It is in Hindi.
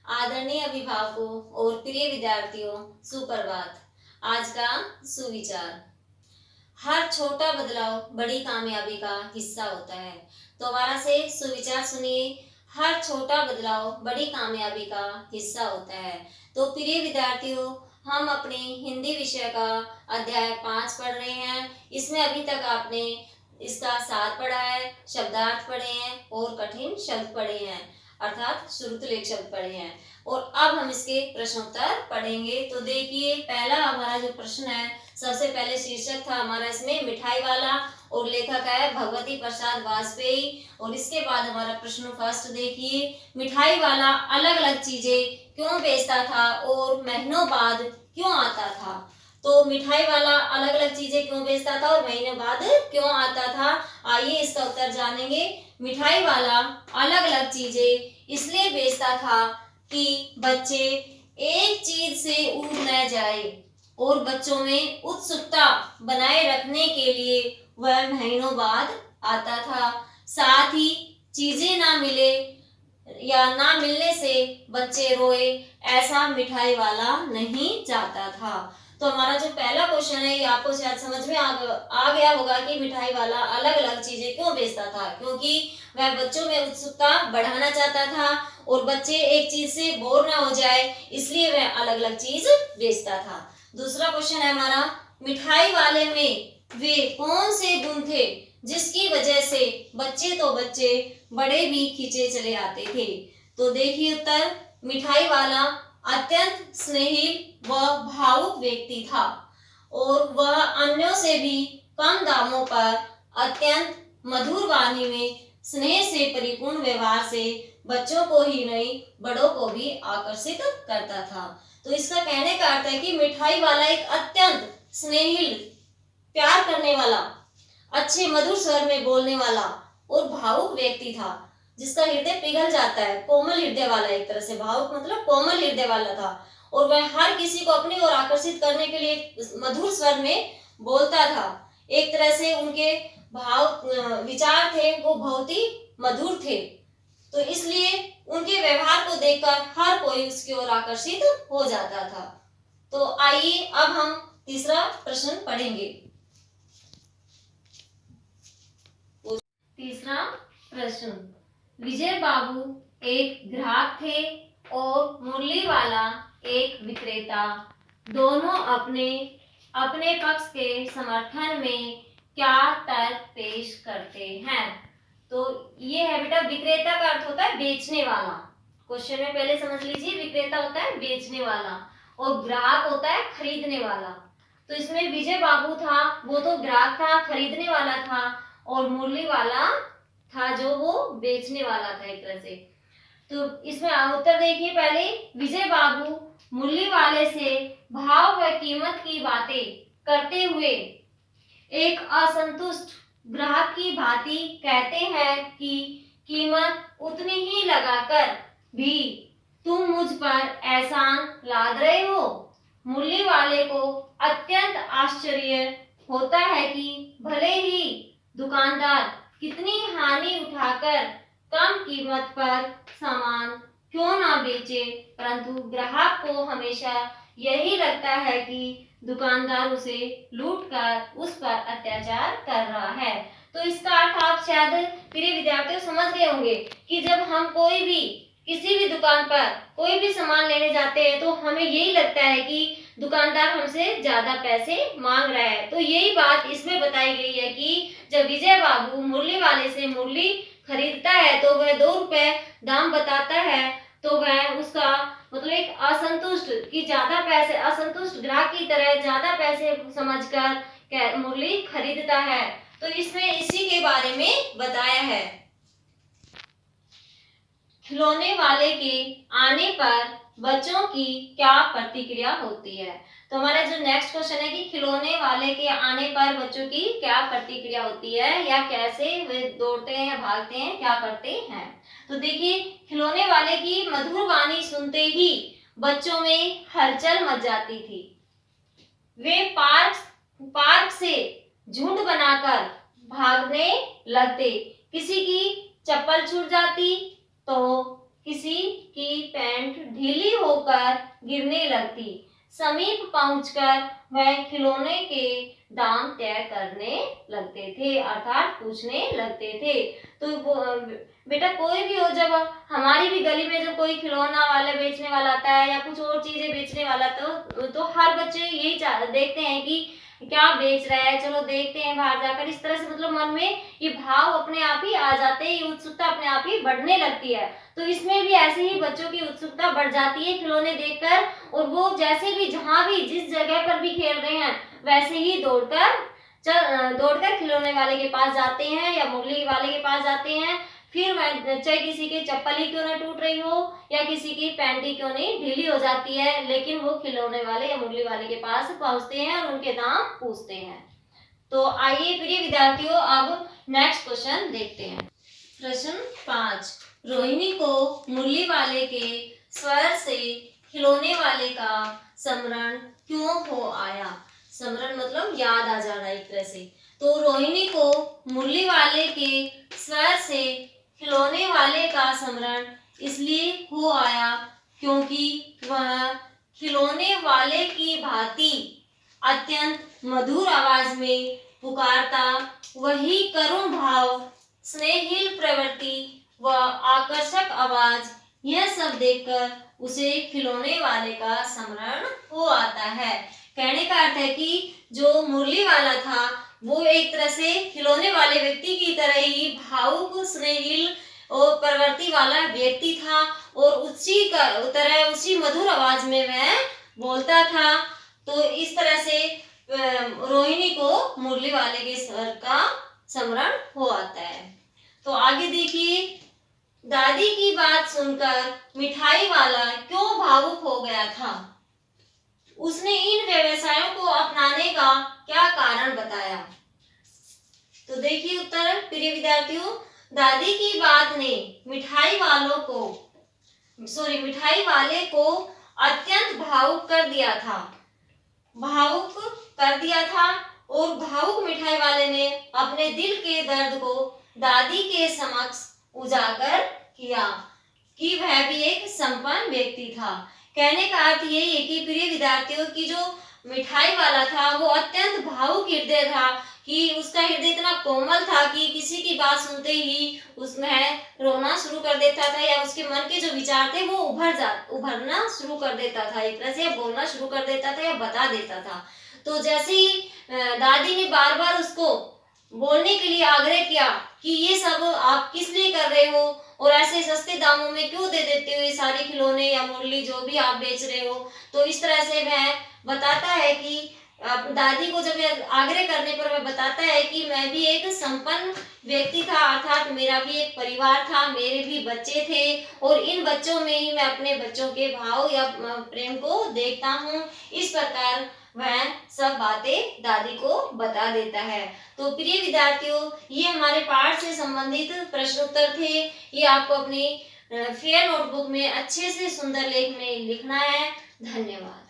आदरणीय अभिभावकों और प्रिय विद्यार्थियों, सुप्रभात। आज का सुविचार, हर छोटा बदलाव बड़ी कामयाबी का हिस्सा होता है। तो दोबारा से सुविचार सुनिए, हर छोटा बदलाव बड़ी कामयाबी का हिस्सा होता है। तो प्रिय विद्यार्थियों, हम अपने हिंदी विषय का अध्याय 5 पढ़ रहे हैं। इसमें अभी तक आपने इसका सार पढ़ा है, शब्दार्थ पढ़े हैं और कठिन शब्द पढ़े हैं, अर्थात श्रुतलेख शब्द पढ़े हैं। और अब हम इसके प्रश्नोत्तर पढ़ेंगे। तो देखिए, पहला हमारा जो प्रश्न है, सबसे पहले शीर्षक था हमारा इसमें मिठाई वाला और लेखक है भगवती प्रसाद वाजपेयी। और इसके बाद हमारा प्रश्न फर्स्ट देखिए, मिठाई वाला अलग अलग चीजें क्यों बेचता था और महीनों बाद क्यों आता था। तो मिठाई वाला अलग अलग चीजें क्यों बेचता था और महीने बाद क्यों आता था, आइए इसका उत्तर जानेंगे। मिठाई वाला अलग अलग चीजें इसलिए बेचता था कि बच्चे एक चीज से ऊब न जाए और बच्चों में उत्सुकता बनाए रखने के लिए वह महीनों बाद आता था। साथ ही चीजें ना मिले या ना मिलने से बच्चे रोए, ऐसा मिठाई वाला नहीं चाहता था। तो हमारा जो पहला क्वेश्चन है ये आपको शायद समझ में आ गया होगा कि मिठाई वाला अलग अलग चीजें क्यों बेचता था, क्योंकि वह बच्चों में उत्सुकता बढ़ाना चाहता था और बच्चे एक चीज से बोर ना हो जाए, इसलिए वह अलग अलग चीज बेचता था। दूसरा क्वेश्चन है हमारा, मिठाई वाले में वे कौन से गुण थे जिसकी वजह से बच्चे तो बच्चे बड़े भी खींचे चले आते थे। तो देखिए उत्तर, मिठाई वाला अत्यंत स्नेही व भावुक व्यक्ति था और वह अन्यों से भी कम दामों पर अत्यंत मधुर वाणी में स्नेह से परिपूर्ण व्यवहार से बच्चों को ही नहीं बड़ों को भी आकर्षित करता था। तो इसका कहने का अर्थ है कि मिठाई वाला एक अत्यंत स्नेहिल, प्यार करने वाला, अच्छे मधुर स्वर में बोलने वाला और भावुक व्यक्ति था, जिसका हृदय पिघल जाता है। कोमल हृदय वाला, एक तरह से भावुक मतलब कोमल हृदय वाला था और वह हर किसी को अपनी ओर आकर्षित करने के लिए मधुर स्वर में बोलता था। एक तरह से उनके भाव विचार थे वो बहुत ही मधुर थे, तो इसलिए उनके व्यवहार को देखकर हर कोई उसकी ओर आकर्षित हो जाता था। तो आइए अब हम तीसरा प्रश्न पढ़ेंगे। तीसरा प्रश्न, विजय बाबू एक ग्राहक थे और मुरली वाला एक विक्रेता, दोनों अपने अपने पक्ष के समर्थन में क्या तर्क पेश करते हैं। तो ये है बेटा, विक्रेता का अर्थ होता है बेचने वाला। क्वेश्चन में पहले समझ लीजिए, विक्रेता होता है बेचने वाला और ग्राहक होता है खरीदने वाला। तो इसमें विजय बाबू था, वो तो ग्राहक था, खरीदने वाला था, और मुरली वाला था जो वो बेचने वाला था एक तरह से। तो इसमें उत्तर देखिए, पहले विजय बाबू मुरली वाले से भाव व कीमत की बातें करते हुए एक असंतुष्ट ग्राहक की भांति कहते हैं कि कीमत उतनी ही लगाकर भी तुम मुझ पर एहसान लाद रहे हो। मुरली वाले को अत्यंत आश्चर्य होता है कि भले ही दुकानदार कितनी हानि उठाकर कम कीमत पर सामान क्यों ना बेचे, परंतु ग्राहक को हमेशा यही लगता है कि दुकानदार उसे लूटकर उस पर अत्याचार कर रहा है। तो इसका अर्थ आप शायद प्रिय विद्यार्थियों समझ गए होंगे कि जब हम कोई भी किसी भी दुकान पर कोई भी सामान लेने जाते हैं तो हमें यही लगता है कि दुकानदार हमसे ज्यादा पैसे मांग रहा है। तो यही बात इसमें बताई गई है कि जब विजय बाबू मुरली वाले से मुरली खरीदता है तो वह 2 रुपए दाम बताता है, तो वह उसका मतलब एक असंतुष्ट कि ज्यादा पैसे, असंतुष्ट ग्राहक की तरह ज्यादा पैसे समझकर मुरली खरीदता है। तो इसमें इसी के बारे में बताया है। खिलौने वाले के आने पर बच्चों की क्या प्रतिक्रिया होती है। तो हमारा जो नेक्स्ट क्वेश्चन है कि खिलौने वाले के आने पर बच्चों की क्या प्रतिक्रिया होती है, या कैसे वे दौड़ते हैं, भागते हैं, क्या करते हैं। तो देखिए, खिलौने वाले की मधुर वाणी सुनते ही बच्चों में हलचल मच जाती थी। वे पार्क से झुंड बनाकर भागने लगते। किसी की चप्पल छूट जाती तो किसी की पैंट ढीली होकर गिरने लगती। समीप पहुंचकर वह खिलौने के दाम तय करने लगते थे, अर्थात पूछने लगते थे। तो बेटा कोई भी हो, जब हमारी भी गली में जब कोई खिलौना वाला बेचने वाला आता है या कुछ और चीजें बेचने वाला, तो हर बच्चे यही देखते हैं कि क्या बेच रहा है, चलो देखते हैं बाहर जाकर। इस तरह से मतलब मन में ये भाव अपने आप ही आ जाते हैं, ये उत्सुकता अपने आप ही बढ़ने लगती है। तो इसमें भी ऐसे ही बच्चों की उत्सुकता बढ़ जाती है खिलौने देखकर, और वो जैसे भी जहां भी जिस जगह पर भी खेल रहे हैं वैसे ही दौड़कर खिलौने वाले के पास जाते हैं या मुरली वाले के पास जाते हैं। फिर चाहे किसी की चप्पल ही क्यों ना टूट रही हो या किसी की पैंट ही क्यों नहीं ढीली हो जाती है, लेकिन वो खिलौने वाले या मुरली वाले के पास पहुंचते हैं और उनके दाम पूछते हैं। तो आइए प्रिय विद्यार्थियों, अब नेक्स्ट क्वेश्चन देखते हैं। प्रश्न 5, रोहिणी को मुरली वाले के स्वर से खिलौने वाले का स्मरण क्यों हो आया। स्मरण मतलब याद आ जाना एक तरह से। तो रोहिणी को मुरली वाले के स्वर से खिलौने वाले का स्मरण इसलिए हो आया क्योंकि वह खिलौने वाले की भांति अत्यंत मधुर आवाज में पुकारता, वही करुण भाव, स्नेहिल प्रवृत्ति व आकर्षक आवाज, यह सब देखकर उसे खिलौने वाले का स्मरण हो आता है। कहने का अर्थ है कि जो मुरली वाला था वो एक तरह से खिलौने वाले व्यक्ति की तरह ही भावुक, स्नेहिल और प्रवृत्ति वाला व्यक्ति था, और उसी का तरह उसी मधुर आवाज में वह बोलता था। तो इस तरह से रोहिणी को मुरली वाले के स्वर का स्मरण हो आता है। तो आगे देखिए, दादी की बात सुनकर मिठाई वाला क्यों भावुक हो गया था। उसने इन व्यवसायों को अपनाने का क्या कारण बताया। तो देखिए उत्तर प्रिय विद्यार्थियों, दादी की बात ने मिठाई वाले को अत्यंत भावुक कर दिया था, और भावुक मिठाई वाले ने अपने दिल के दर्द को दादी के समक्ष उजागर किया कि वह भी एक संपन्न व्यक्ति था। कहने का अर्थ यही है कि प्रिय विद्यार्थियों की जो मिठाई वाला था वो अत्यंत भावुक हृदय था, कि उसका हृदय इतना कोमल था कि किसी की बात सुनते ही उसमें रोना शुरू कर देता था, या उसके मन के जो विचार थे वो उभरना शुरू कर देता था, एक तरह से बोलना शुरू कर देता था या बता देता था। तो जैसे ही दादी ने बार बार उसको बोलने के लिए आग्रह किया कि ये सब आप किस लिए कर रहे हो, और ऐसे सस्ते दामों में क्यों दे देते हो ये सारे खिलौने या मुरली जो भी आप बेच रहे हो। तो इस तरह से वह बताता है कि दादी को जब आग्रह करने पर वह बताता है कि मैं भी एक संपन्न व्यक्ति था, अर्थात मेरा भी एक परिवार था, मेरे भी बच्चे थे, और इन बच्चों में ही मैं अपने बच्चों के भाव या प्रेम को देखता हूँ। इस प्रकार वह सब बातें दादी को बता देता है। तो प्रिय विद्यार्थियों, ये हमारे पाठ से संबंधित प्रश्न उत्तर थे। ये आपको अपनी फेयर नोटबुक में अच्छे से सुंदर लेख में लिखना है। धन्यवाद।